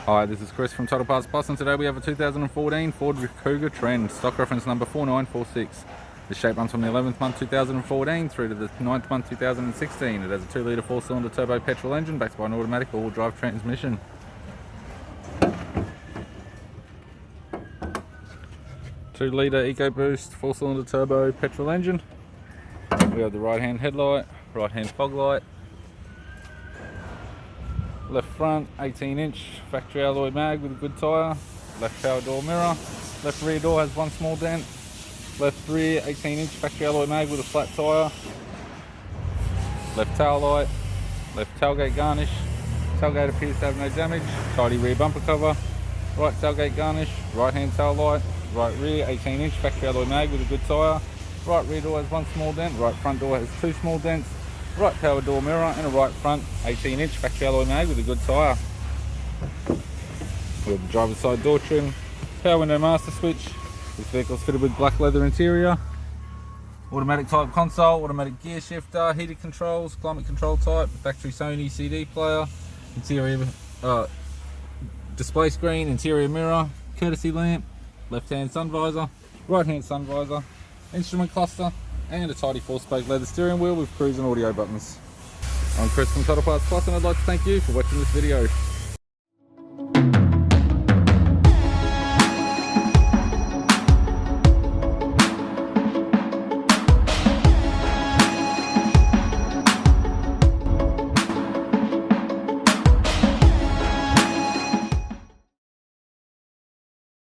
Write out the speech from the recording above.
Hi, this is Chris from Total Parts Plus, and today we have a 2014 Ford Kuga.Trend, stock reference number 4946. The shape runs from the 11th month 2014 through to the 9th month 2016. It has a 2-litre 4-cylinder turbo petrol engine backed by an automatic all-wheel drive transmission. Two-litre EcoBoost 4-cylinder turbo petrol engine. We have the right-hand headlight, right-hand fog light. Left front 18-inch factory alloy mag with a good tyre. Left power door mirror. Left rear door has one small dent. Left rear 18-inch factory alloy mag with a flat tyre. Left tail light. Left tailgate garnish. Tailgate appears to have no damage. Tidy rear bumper cover. Right tailgate garnish. Right hand tail light. Right rear 18-inch factory alloy mag with a good tyre. Right rear door has one small dent. Right front door has two small dents. Right power door mirror and a right front 18-inch factory alloy mag with a good tyre. We have the driver's side door trim, power window master switch. This vehicle is fitted with black leather interior, automatic type console, automatic gear shifter, heated controls, climate control type, factory Sony CD player, interior display screen, interior mirror, courtesy lamp, left hand sun visor, right hand sun visor, instrument cluster, and a tidy 4-spoke leather steering wheel with cruise and audio buttons. I'm Chris from Total Parts Plus, and I'd like to thank you for watching this video.